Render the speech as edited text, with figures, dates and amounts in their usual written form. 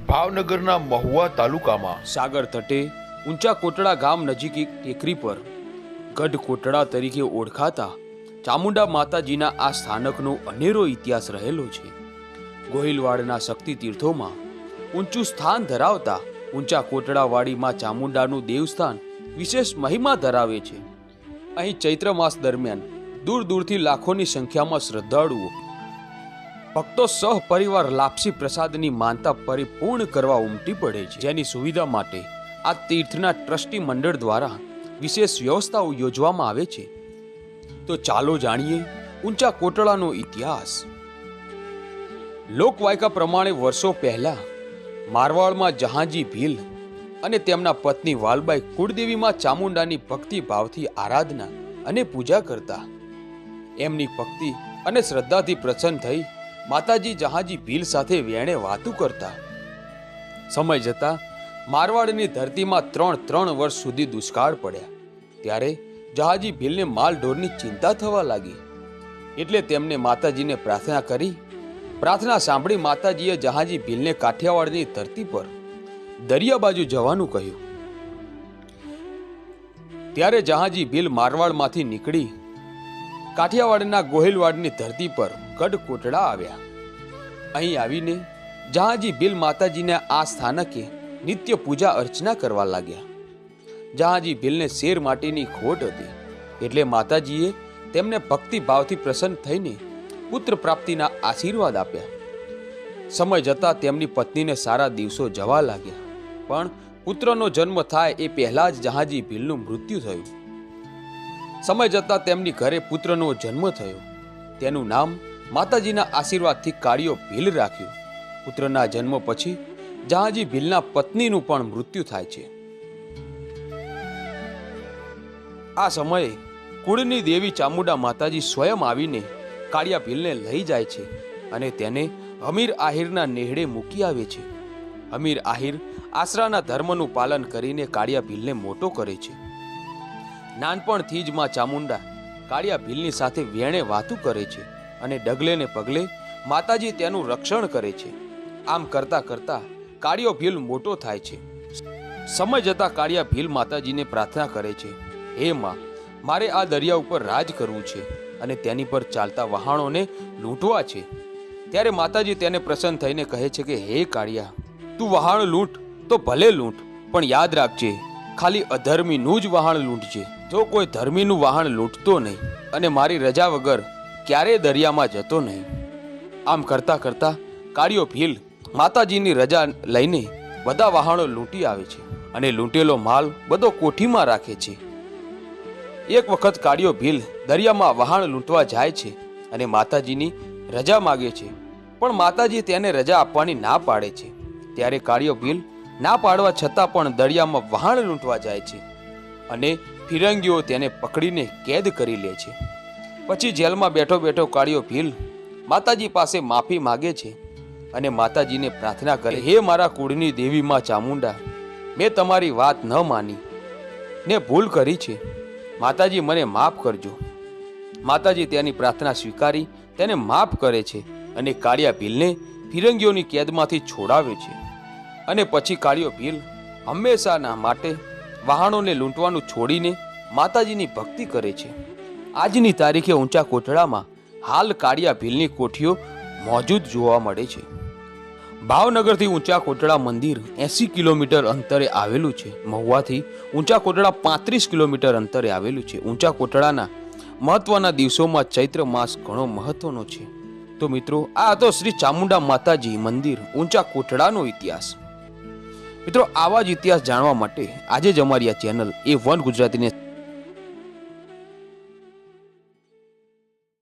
ભાવનગરના મહુવા તાલુકામાં સાગર તટે ઊંચા કોટડા ગામ નજીક એક ટેકરી પર ગઢ કોટડા તરીકે ઓળખાતા ચામુંડા માતાજીના આ સ્થાનકનો અનેરો ઇતિહાસ રહેલો છે. ગોહિલવાડના શક્તિ તીર્થોમાં ઊંચું સ્થાન ધરાવતા ઊંચા કોટડાવાળી માં ચામુંડાનું દેવસ્થાન વિશેષ મહિમા ધરાવે છે. અહીં ચૈત્ર માસ દરમિયાન દૂર દૂરથી લાખોની સંખ્યામાં શ્રદ્ધાળુઓ ભક્તો સહપરિવાર લાપસી પ્રસાદની માનતા પરિપૂર્ણ કરવા ઉમટી પડે છે, જેની સુવિધા માટે આ તીર્થના ટ્રસ્ટી મંડળ દ્વારા વિશેષ વ્યવસ્થાઓ યોજવામાં આવે છે. તો ચાલો જાણીએ ઊંચા કોટડાનો ઇતિહાસ. લોકવાયકા પ્રમાણે વર્ષો પહેલા મારવાડમાં જહાંજી ભીલ અને તેમના પત્ની વાલબાઈ કુળદેવીમાં ચામુંડાની ભક્તિ ભાવથી આરાધના અને પૂજા કરતા. એમની ભક્તિ અને શ્રદ્ધાથી પ્રસન્ન થઈ માતાજી જહાંજી ભીલ સાથે વેણે વાતું કરતા. સમય જતા મારવાડની ધરતીમાં 3 વર્ષ સુધી દુષ્કાળ પડ્યા. ત્યારે જહાંજી ભીલને માલ ઢોરની ચિંતા થવા લાગી. એટલે તેમને માતાજીને પ્રાર્થના કરી. પ્રાર્થના સાંભળી માતાજીએ જહાંજી ભીલને કાઠિયાવાડની ધરતી પર દરિયા બાજુ જવાનું કહ્યું. ત્યારે જહાંજી ભીલ મારવાડમાંથી નીકળી કાઠિયાવાડના ગોહિલવાડની ધરતી પર ગઢ કોટડા આવ્યા. અહીં આવીને જહાંજી ભીલ માતાજીને આ સ્થાનકે નિત્ય પૂજા અર્ચના કરવા લાગ્યા. જહાંજી ભીલને શેર માટેની ખોટ હતી, એટલે માતાજીએ તેમને ભક્તિ ભાવથી પ્રસન્ન થઈને પુત્ર પ્રાપ્તિના આશીર્વાદ આપ્યા. સમય જતા તેમની પત્નીને સારા દિવસો જવા લાગ્યા, પણ પુત્રનો જન્મ થાય એ પહેલા જ જહાંજી ભીલનું મૃત્યુ થયું. સમય જતા તેમની ઘરે પુત્રનો જન્મ થયો. તેનું નામ માતાજીના આશીર્વાદથી કાળિયો ભીલ રાખ્યું. પુત્રના જન્મ પછી જહાંજી ભીલના પત્નીનું પણ મૃત્યુ થાય છે. આ સમયે કુળની દેવી ચામુંડા માતાજી સ્વયં આવીને કાળિયા ભીલને લઈ જાય છે અને તેને હમીર આહિરના નેહડે મૂકી આવે છે. હમીર આહિર આશરાના ધર્મનું પાલન કરીને કાળિયા ભીલને મોટો કરે છે. નાનપણથી જ માં ચામુંડા કાળિયા ભીલની સાથે વેણે વાતું કરે છે અને ડગલે ને પગલે માતાજી તેનું રક્ષણ કરે છે. આમ કરતા કરતા કાળિયો ભીલ મોટો થાય છે. સમય જતા કાળિયા ભીલ માતાજીને પ્રાર્થના કરે છે, હે માં, મારે આ દરિયા ઉપર રાજ કરવું છે અને તેની પર ચાલતા વહાણોને લૂંટવા છે. ત્યારે માતાજી તેને પ્રસન્ન થઈને કહે છે કે હે કાળિયા, તું વહાણ લૂંટ તો ભલે લૂંટ, પણ યાદ રાખજે, ખાલી અધર્મીનું જ વહાણ લૂંટજે. જો કોઈ ધર્મીનું વહાણ લૂંટતો નહીં અને મારી રજા વગર ક્યારેય દરિયામાં જતો નહીં. આમ કરતા કરતા કાળિયો ભીલ માતાજીની રજા લઈને બધા વહાણો લૂંટી આવે છે અને લૂંટેલો માલ બધો કોઠીમાં રાખે છે. એક વખત કાળિયો ભીલ દરિયામાં વહાણ લૂંટવા જાય છે અને માતાજીની રજા માગે છે, પણ માતાજી તેને રજા આપવાની ના પાડે છે. ત્યારે કાળિયો ભીલ ના પાડવા છતાં પણ દરિયામાં વહાણ લૂંટવા જાય છે અને ફિરંગીઓ તેને પકડીને કેદ કરી લે છે. પછી જેલમાં બેઠો બેઠો કાળિયો ભીલ માતાજી પાસે માફી માગે છે અને માતાજીને પ્રાર્થના કરે, હે મારા કુળની દેવી માં ચામુંડા, મેં તમારી વાત ન માની ને ભૂલ કરી છે. માતાજી મને માફ કરજો. માતાજી તેની પ્રાર્થના સ્વીકારી તેને માફ કરે છે અને કાળિયા ભીલને ફિરંગીઓની કેદમાંથી છોડાવે છે. અને પછી કાળિયો ભીલ હંમેશાના માટે વહાણોને લૂંટવાનું છોડીને માતાજીની ભક્તિ કરે છે. આજની તારીખે ઊંચા કોટડામાં હાલ કાળિયા ભીલની કોઠીઓ મોજૂદ જોવા મળે છે. ભાવનગરથી ઊંચા કોટડા મંદિર 80 કિલોમીટર અંતરે આવેલું છે. મહુવાથી ઊંચા કોટડા 35 કિલોમીટર અંતરે આવેલું છે. ઊંચા કોટડાના મહત્વના દિવસોમાં ચૈત્ર માસ ઘણો મહત્વનો છે. તો મિત્રો, આ હતો શ્રી ચામુંડા માતાજી મંદિર ઊંચા કોટડાનો ઇતિહાસ. મિત્રો, આવા જ ઇતિહાસ જાણવા માટે આજે જ અમારી આ ચેનલ A1 ગુજરાતીને